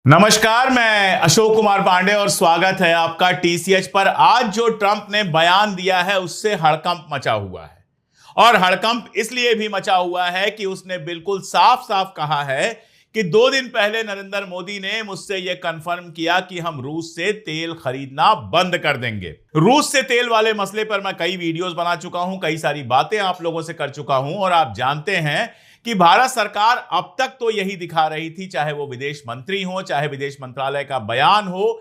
नमस्कार, मैं अशोक कुमार पांडे और स्वागत है आपका टीसीएच पर। आज जो ट्रंप ने बयान दिया है उससे हड़कंप मचा हुआ है। और हड़कंप इसलिए भी मचा हुआ है कि उसने बिल्कुल साफ साफ कहा है कि 2 दिन पहले नरेंद्र मोदी ने मुझसे यह कंफर्म किया कि हम रूस से तेल खरीदना बंद कर देंगे। रूस से तेल वाले मसले पर मैं कई वीडियोस बना चुका हूं, कई सारी बातें आप लोगों से कर चुका हूं और आप जानते हैं कि भारत सरकार अब तक तो यही दिखा रही थी, चाहे वो विदेश मंत्री हो, चाहे विदेश मंत्रालय का बयान हो।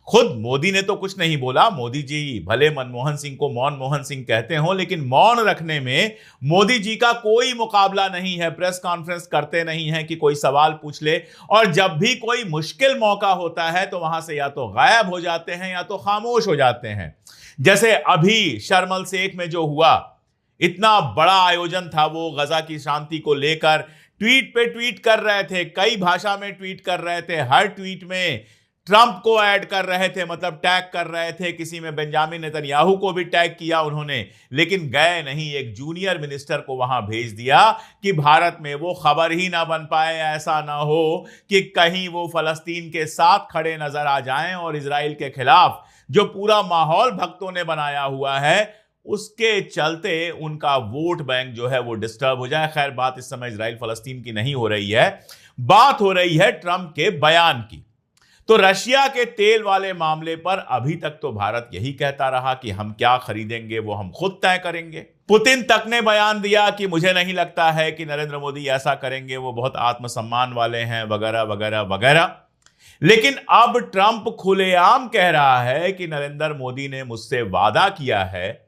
खुद मोदी ने तो कुछ नहीं बोला। मोदी जी भले मनमोहन सिंह को मौन मोहन सिंह कहते हो, लेकिन मौन रखने में मोदी जी का कोई मुकाबला नहीं है। प्रेस कॉन्फ्रेंस करते नहीं है कि कोई सवाल पूछ ले, और जब भी कोई मुश्किल मौका होता है तो वहां से या तो गायब हो जाते हैं या तो खामोश हो जाते हैं। जैसे अभी शर्म शेख में जो हुआ, इतना बड़ा आयोजन था, वो गजा की शांति को लेकर ट्वीट पे ट्वीट कर रहे थे, कई भाषा में ट्वीट कर रहे थे, हर ट्वीट में ट्रंप को ऐड कर रहे थे, मतलब टैग कर रहे थे। किसी में बेंजामिन नेतन्याहू को भी टैग किया उन्होंने, लेकिन गए नहीं। एक जूनियर मिनिस्टर को वहां भेज दिया कि भारत में वो खबर ही ना बन पाए, ऐसा ना हो कि कहीं वो फलस्तीन के साथ खड़े नजर आ जाएं और इजराइल के खिलाफ जो पूरा माहौल भक्तों ने बनाया हुआ है उसके चलते उनका वोट बैंक जो है वो डिस्टर्ब हो जाए। खैर, बात इस समय इजराइल फलस्तीन की नहीं हो रही है, बात हो रही है ट्रंप के बयान की। तो रशिया के तेल वाले मामले पर अभी तक तो भारत यही कहता रहा कि हम क्या खरीदेंगे वो हम खुद तय करेंगे। पुतिन तक ने बयान दिया कि मुझे नहीं लगता है कि नरेंद्र मोदी ऐसा करेंगे, वो बहुत आत्मसम्मान वाले हैं, वगैरह वगैरह वगैरह। लेकिन अब ट्रंप खुलेआम कह रहा है कि नरेंद्र मोदी ने मुझसे वादा किया है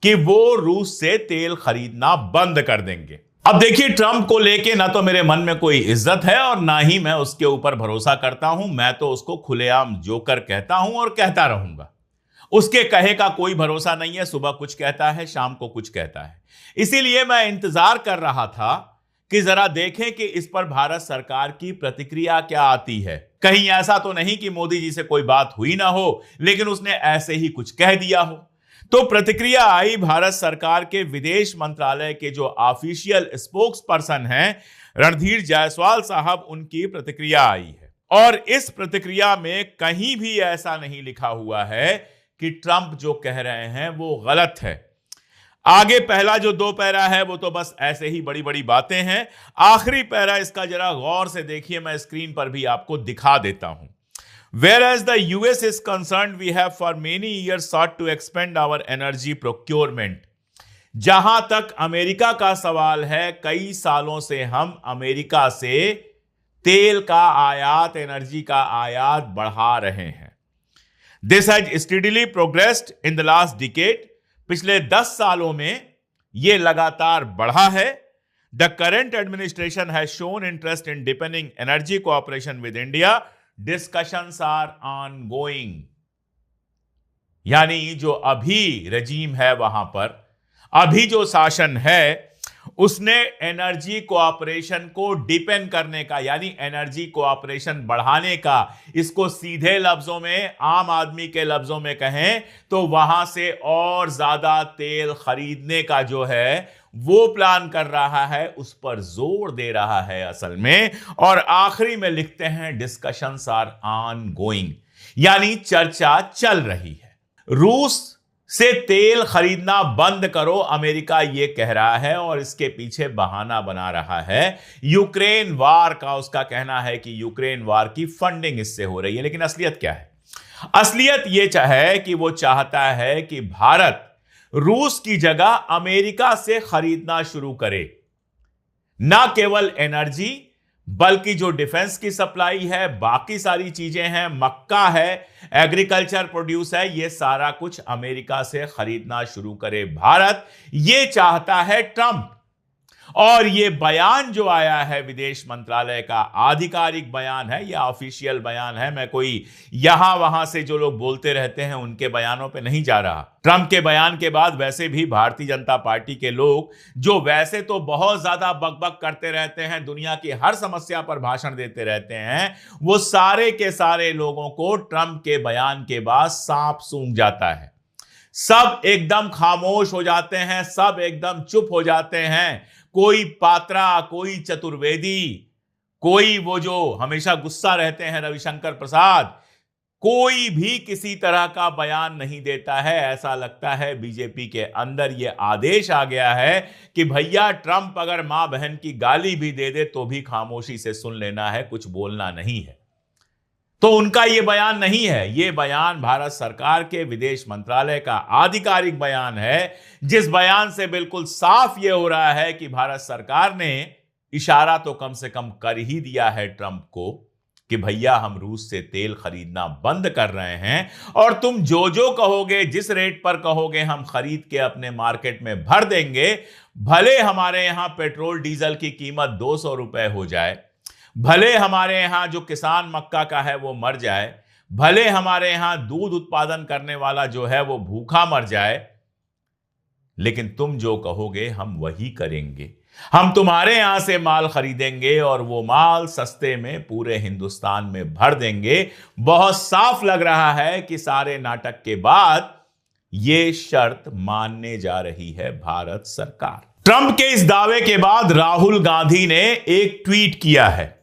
कि वो रूस से तेल खरीदना बंद कर देंगे। अब देखिए, ट्रंप को लेके ना तो मेरे मन में कोई इज्जत है और ना ही मैं उसके ऊपर भरोसा करता हूं। मैं तो उसको खुलेआम जोकर कहता हूं और कहता रहूंगा। उसके कहे का कोई भरोसा नहीं है। सुबह कुछ कहता है, शाम को कुछ कहता है। इसीलिए मैं इंतजार कर रहा था कि जरा देखें कि इस पर भारत सरकार की प्रतिक्रिया क्या आती है। कहीं ऐसा तो नहीं कि मोदी जी से कोई बात हुई ना हो, लेकिन उसने ऐसे ही कुछ कह दिया हो। तो प्रतिक्रिया आई। भारत सरकार के विदेश मंत्रालय के जो ऑफिशियल स्पोक्स पर्सन हैं रणधीर जायसवाल साहब, उनकी प्रतिक्रिया आई है। और इस प्रतिक्रिया में कहीं भी ऐसा नहीं लिखा हुआ है कि ट्रंप जो कह रहे हैं वो गलत है। आगे पहला जो 2 पैरा है वो तो बस ऐसे ही बड़ी बड़ी बातें हैं। आखिरी पैरा इसका जरा गौर से देखिए, मैं स्क्रीन पर भी आपको दिखा देता हूं। Whereas the US is concerned, we have for many years sought to expand our energy procurement. जहां तक अमेरिका का सवाल है, कई सालों से हम अमेरिका से तेल का आयात, एनर्जी का आयात बढ़ा रहे हैं। This has steadily progressed in the last decade. पिछले 10 सालों में यह लगातार बढ़ा है। The current administration has shown interest in deepening energy cooperation with India. Discussions are ongoing. यानी जो अभी रजीम है वहां पर, अभी जो शासन है, उसने एनर्जी कोऑपरेशन को डिपेंड करने का, यानी एनर्जी कोऑपरेशन बढ़ाने का, इसको सीधे लफ्जों में, आम आदमी के लफ्जों में कहें तो वहां से और ज्यादा तेल खरीदने का जो है वो प्लान कर रहा है, उस पर जोर दे रहा है असल में। और आखिरी में लिखते हैं डिस्कशंस आर ऑनगोइंग, यानी चर्चा चल रही है। रूस से तेल खरीदना बंद करो, अमेरिका यह कह रहा है और इसके पीछे बहाना बना रहा है यूक्रेन वार का। उसका कहना है कि यूक्रेन वार की फंडिंग इससे हो रही है। लेकिन असलियत क्या है? असलियत यह है कि वो चाहता है कि भारत रूस की जगह अमेरिका से खरीदना शुरू करे। ना केवल एनर्जी, बल्कि जो डिफेंस की सप्लाई है, बाकी सारी चीजें हैं, मक्का है, एग्रीकल्चर प्रोड्यूस है, ये सारा कुछ अमेरिका से खरीदना शुरू करे भारत। ये चाहता है ट्रंप। और ये बयान जो आया है विदेश मंत्रालय का, आधिकारिक बयान है, यह ऑफिशियल बयान है। मैं कोई यहां वहां से जो लोग बोलते रहते हैं उनके बयानों पे नहीं जा रहा। ट्रंप के बयान के बाद वैसे भी भारतीय जनता पार्टी के लोग, जो वैसे तो बहुत ज्यादा बकबक करते रहते हैं, दुनिया की हर समस्या पर भाषण देते रहते हैं, वो सारे के सारे लोगों को ट्रंप के बयान के बाद सांप सूंघ जाता है। सब एकदम खामोश हो जाते हैं, सब एकदम चुप हो जाते हैं। कोई पात्रा, कोई चतुर्वेदी, कोई वो जो हमेशा गुस्सा रहते हैं रविशंकर प्रसाद, कोई भी किसी तरह का बयान नहीं देता है। ऐसा लगता है बीजेपी के अंदर ये आदेश आ गया है कि भैया ट्रंप अगर मां बहन की गाली भी दे दे तो भी खामोशी से सुन लेना है, कुछ बोलना नहीं है। तो उनका ये बयान नहीं है, ये बयान भारत सरकार के विदेश मंत्रालय का आधिकारिक बयान है, जिस बयान से बिल्कुल साफ ये हो रहा है कि भारत सरकार ने इशारा तो कम से कम कर ही दिया है ट्रंप को कि भैया हम रूस से तेल खरीदना बंद कर रहे हैं, और तुम जो जो कहोगे, जिस रेट पर कहोगे, हम खरीद के अपने मार्केट में भर देंगे। भले हमारे यहां पेट्रोल डीजल की कीमत 200 रुपए हो जाए, भले हमारे यहां जो किसान मक्का का है वो मर जाए, भले हमारे यहां दूध उत्पादन करने वाला जो है वो भूखा मर जाए, लेकिन तुम जो कहोगे हम वही करेंगे। हम तुम्हारे यहां से माल खरीदेंगे और वो माल सस्ते में पूरे हिंदुस्तान में भर देंगे। बहुत साफ लग रहा है कि सारे नाटक के बाद ये शर्त मानने जा रही है भारत सरकार। ट्रंप के इस दावे के बाद राहुल गांधी ने एक ट्वीट किया है,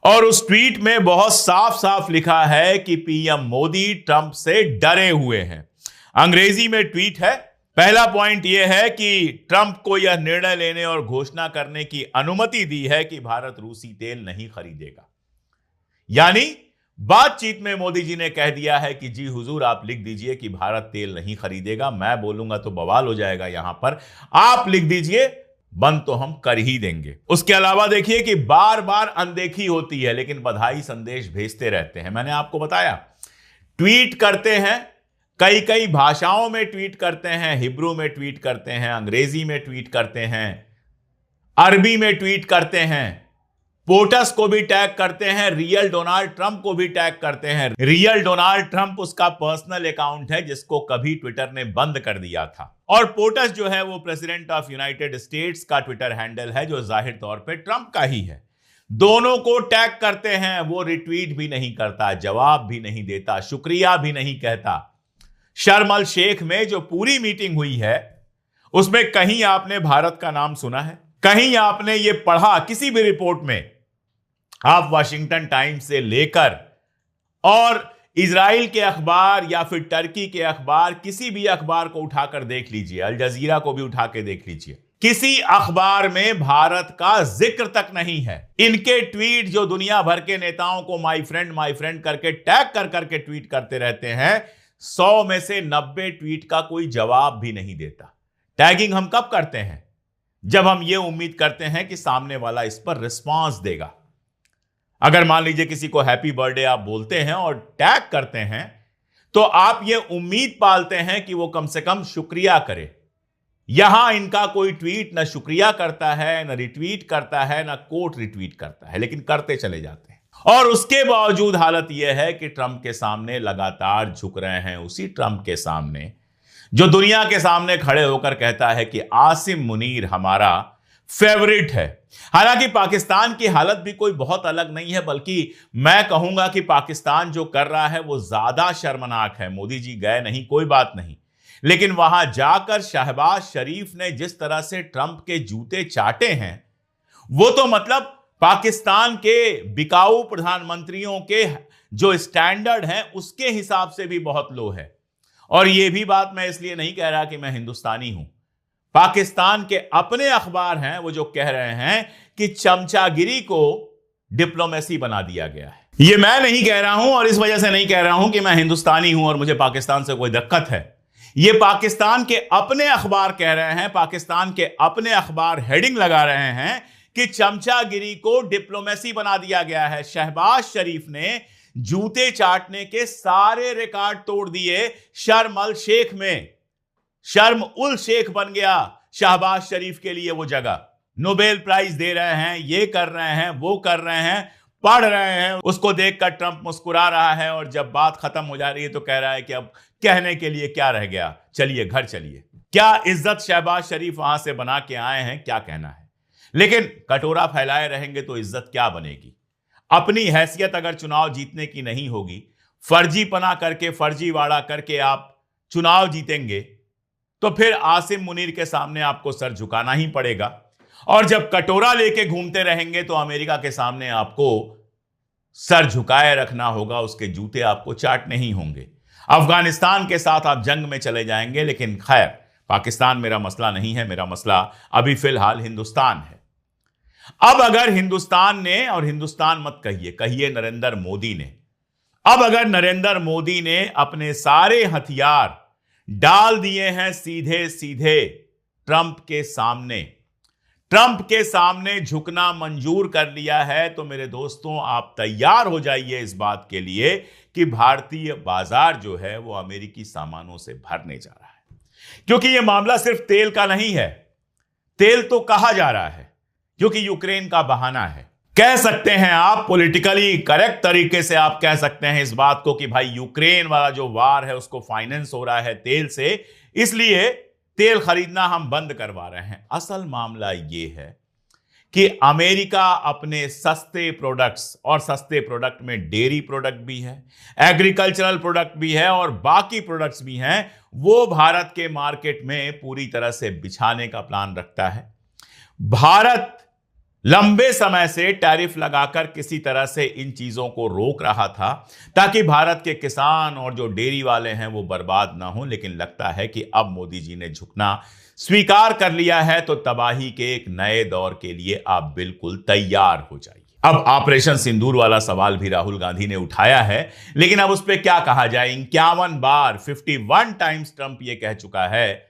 और उस ट्वीट में बहुत साफ साफ लिखा है कि पीएम मोदी ट्रंप से डरे हुए हैं। अंग्रेजी में ट्वीट है। पहला पॉइंट यह है कि ट्रंप को यह निर्णय लेने और घोषणा करने की अनुमति दी है कि भारत रूसी तेल नहीं खरीदेगा। यानी बातचीत में मोदी जी ने कह दिया है कि जी हुजूर आप लिख दीजिए कि भारत तेल नहीं खरीदेगा, मैं बोलूंगा तो बवाल हो जाएगा यहां पर, आप लिख दीजिए, बंद तो हम कर ही देंगे। उसके अलावा देखिए कि बार बार अनदेखी होती है लेकिन बधाई संदेश भेजते रहते हैं। मैंने आपको बताया, ट्वीट करते हैं, कई कई भाषाओं में ट्वीट करते हैं, हिब्रू में ट्वीट करते हैं, अंग्रेजी में ट्वीट करते हैं, अरबी में ट्वीट करते हैं, पोटस को भी टैग करते हैं, रियल डोनाल्ड ट्रंप को भी टैग करते हैं। रियल डोनाल्ड ट्रंप उसका पर्सनल अकाउंट है जिसको कभी ट्विटर ने बंद कर दिया था, और पोटस जो है वो प्रेसिडेंट ऑफ यूनाइटेड स्टेट्स का ट्विटर हैंडल है जो जाहिर तौर पे ट्रंप का ही है। दोनों को टैग करते हैं, वो रिट्वीट भी नहीं करता, जवाब भी नहीं देता, शुक्रिया भी नहीं कहता। शर्म अल शेख में जो पूरी मीटिंग हुई है उसमें कहीं आपने भारत का नाम सुना है? कहीं आपने ये पढ़ा किसी भी रिपोर्ट में? आप वाशिंगटन टाइम्स से लेकर और इजराइल के अखबार या फिर टर्की के अखबार, किसी भी अखबार को उठाकर देख लीजिए, अल जजीरा को भी उठा के देख लीजिए, किसी अखबार में भारत का जिक्र तक नहीं है। इनके ट्वीट जो दुनिया भर के नेताओं को माय फ्रेंड करके टैग कर करके ट्वीट करते रहते हैं, 100 में से 90 ट्वीट का कोई जवाब भी नहीं देता। टैगिंग हम कब करते हैं? जब हम ये उम्मीद करते हैं कि सामने वाला इस पर रिस्पांस देगा। अगर मान लीजिए किसी को हैप्पी बर्थडे आप बोलते हैं और टैग करते हैं, तो आप ये उम्मीद पालते हैं कि वो कम से कम शुक्रिया करे। यहां इनका कोई ट्वीट न शुक्रिया करता है, न रिट्वीट करता है, न कोट रिट्वीट करता है, लेकिन करते चले जाते हैं। और उसके बावजूद हालत यह है कि ट्रंप के सामने लगातार झुक रहे हैं। उसी ट्रंप के सामने जो दुनिया के सामने खड़े होकर कहता है कि आसिम मुनीर हमारा फेवरेट है। हालांकि पाकिस्तान की हालत भी कोई बहुत अलग नहीं है, बल्कि मैं कहूंगा कि पाकिस्तान जो कर रहा है वो ज्यादा शर्मनाक है। मोदी जी गए नहीं, कोई बात नहीं, लेकिन वहां जाकर शहबाज शरीफ ने जिस तरह से ट्रंप के जूते चाटे हैं, वो तो मतलब पाकिस्तान के बिकाऊ प्रधानमंत्रियों के जो स्टैंडर्ड हैं उसके हिसाब से भी बहुत लो है। और यह भी बात मैं इसलिए नहीं कह रहा कि मैं हिंदुस्तानी हूं। पाकिस्तान के अपने अखबार हैं वो जो कह रहे हैं कि चमचागिरी को डिप्लोमेसी बना दिया गया है। ये मैं नहीं कह रहा हूं, और इस वजह से नहीं कह रहा हूं कि मैं हिंदुस्तानी हूं और मुझे पाकिस्तान से कोई दिक्कत है। ये पाकिस्तान के अपने अखबार कह रहे हैं, पाकिस्तान के अपने अखबार हेडिंग लगा रहे हैं कि चमचागिरी को डिप्लोमेसी बना दिया गया है। शहबाज शरीफ ने जूते चाटने के सारे रिकॉर्ड तोड़ दिए। शर्म अल शेख में शर्म उल शेख बन गया शहबाज शरीफ के लिए वो जगह। नोबेल प्राइज दे रहे हैं, ये कर रहे हैं, वो कर रहे हैं, पढ़ रहे हैं। उसको देखकर ट्रंप मुस्कुरा रहा है, और जब बात खत्म हो जा रही है तो कह रहा है कि अब कहने के लिए क्या रह गया, चलिए घर चलिए। क्या इज्जत शहबाज शरीफ वहां से बना के आए हैं, क्या कहना है। लेकिन कटोरा फैलाए रहेंगे तो इज्जत क्या बनेगी। अपनी हैसियत अगर चुनाव जीतने की नहीं होगी, फर्जीपना करके, फर्जीवाड़ा करके आप चुनाव जीतेंगे, तो फिर आसिम मुनीर के सामने आपको सर झुकाना ही पड़ेगा। और जब कटोरा लेके घूमते रहेंगे तो अमेरिका के सामने आपको सर झुकाए रखना होगा, उसके जूते आपको चाटने ही होंगे। अफगानिस्तान के साथ आप जंग में चले जाएंगे, लेकिन खैर पाकिस्तान मेरा मसला नहीं है, मेरा मसला अभी फिलहाल हिंदुस्तान है। अब अगर हिंदुस्तान ने, और हिंदुस्तान मत कहिए, कहिए नरेंद्र मोदी ने, अब अगर नरेंद्र मोदी ने अपने सारे हथियार डाल दिए हैं सीधे सीधे ट्रंप के सामने, ट्रंप के सामने झुकना मंजूर कर लिया है, तो मेरे दोस्तों आप तैयार हो जाइए इस बात के लिए कि भारतीय बाजार जो है वो अमेरिकी सामानों से भरने जा रहा है। क्योंकि यह मामला सिर्फ तेल का नहीं है, तेल तो कहा जा रहा है क्योंकि यूक्रेन का बहाना है। कह सकते हैं आप पॉलिटिकली करेक्ट तरीके से आप कह सकते हैं इस बात को कि भाई यूक्रेन वाला जो वार है उसको फाइनेंस हो रहा है तेल से, इसलिए तेल खरीदना हम बंद करवा रहे हैं। असल मामला यह है कि अमेरिका अपने सस्ते प्रोडक्ट्स, और सस्ते प्रोडक्ट में डेयरी प्रोडक्ट भी है, एग्रीकल्चरल प्रोडक्ट भी है और बाकी प्रोडक्ट्स भी हैं, वो भारत के मार्केट में पूरी तरह से बिछाने का प्लान रखता है। भारत लंबे समय से टैरिफ लगाकर किसी तरह से इन चीजों को रोक रहा था ताकि भारत के किसान और जो डेयरी वाले हैं वो बर्बाद ना हो, लेकिन लगता है कि अब मोदी जी ने झुकना स्वीकार कर लिया है, तो तबाही के एक नए दौर के लिए आप बिल्कुल तैयार हो जाइए। अब ऑपरेशन सिंदूर वाला सवाल भी राहुल गांधी ने उठाया है, लेकिन अब उस पर क्या कहा जाए। 51 बार 51 टाइम्स ट्रंप ये कह चुका है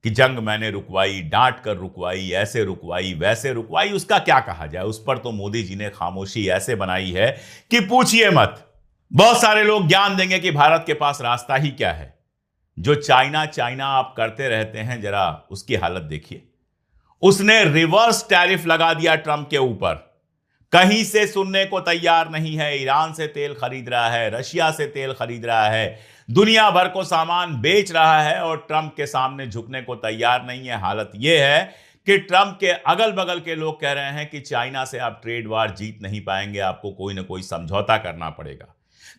कि जंग मैंने रुकवाई, डांट कर रुकवाई, ऐसे रुकवाई, वैसे रुकवाई, उसका क्या कहा जाए। उस पर तो मोदी जी ने खामोशी ऐसे बनाई है कि पूछिए मत। बहुत सारे लोग ज्ञान देंगे कि भारत के पास रास्ता ही क्या है। जो चाइना चाइना आप करते रहते हैं, जरा उसकी हालत देखिए। उसने रिवर्स टैरिफ लगा दिया ट्रंप के ऊपर, कहीं से सुनने को तैयार नहीं है। ईरान से तेल खरीद रहा है, रशिया से तेल खरीद रहा है, दुनिया भर को सामान बेच रहा है और ट्रंप के सामने झुकने को तैयार नहीं है। हालत यह है कि ट्रंप के अगल बगल के लोग कह रहे हैं कि चाइना से आप ट्रेड वार जीत नहीं पाएंगे, आपको कोई ना कोई समझौता करना पड़ेगा।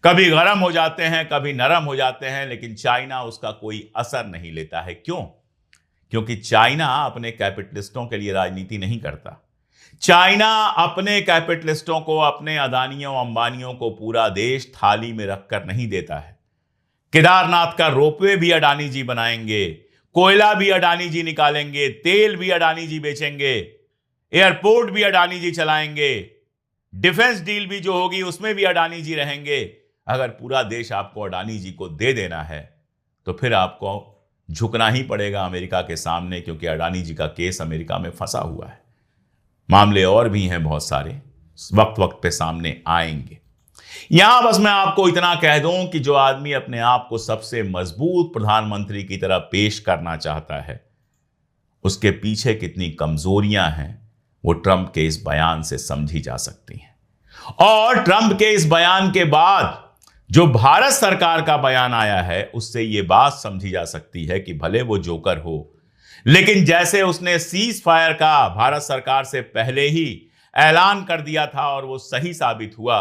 कभी गर्म हो जाते हैं, कभी नरम हो जाते हैं, लेकिन चाइना उसका कोई असर नहीं लेता है। क्यों? क्योंकि चाइना अपने कैपिटलिस्टों के लिए राजनीति नहीं करता। चाइना अपने कैपिटलिस्टों को, अपने अदानियों अंबानियों को पूरा देश थाली में रखकर नहीं देता है। केदारनाथ का रोपवे भी अडानी जी बनाएंगे, कोयला भी अडानी जी निकालेंगे, तेल भी अडानी जी बेचेंगे, एयरपोर्ट भी अडानी जी चलाएंगे, डिफेंस डील भी जो होगी उसमें भी अडानी जी रहेंगे। अगर पूरा देश आपको अडानी जी को दे देना है तो फिर आपको झुकना ही पड़ेगा अमेरिका के सामने, क्योंकि अडानी जी का केस अमेरिका में फंसा हुआ है। मामले और भी हैं बहुत सारे, वक्त वक्त पे सामने आएंगे। यहां बस मैं आपको इतना कह दूं कि जो आदमी अपने आप को सबसे मजबूत प्रधानमंत्री की तरह पेश करना चाहता है, उसके पीछे कितनी कमजोरियां हैं वो ट्रंप के इस बयान से समझी जा सकती हैं। और ट्रंप के इस बयान के बाद जो भारत सरकार का बयान आया है, उससे यह बात समझी जा सकती है कि भले वो जोकर हो, लेकिन जैसे उसने सीज फायर का भारत सरकार से पहले ही ऐलान कर दिया था और वो सही साबित हुआ,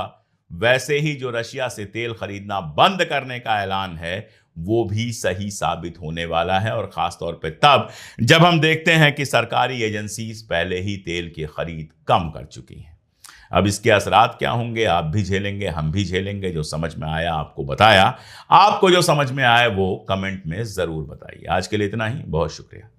वैसे ही जो रशिया से तेल खरीदना बंद करने का ऐलान है वो भी सही साबित होने वाला है। और खासतौर पे तब जब हम देखते हैं कि सरकारी एजेंसीज पहले ही तेल की खरीद कम कर चुकी हैं। अब इसके असरात क्या होंगे आप भी झेलेंगे, हम भी झेलेंगे। जो समझ में आया आपको बताया, आपको जो समझ में आया वो कमेंट में जरूर बताइए। आज के लिए इतना ही, बहुत शुक्रिया।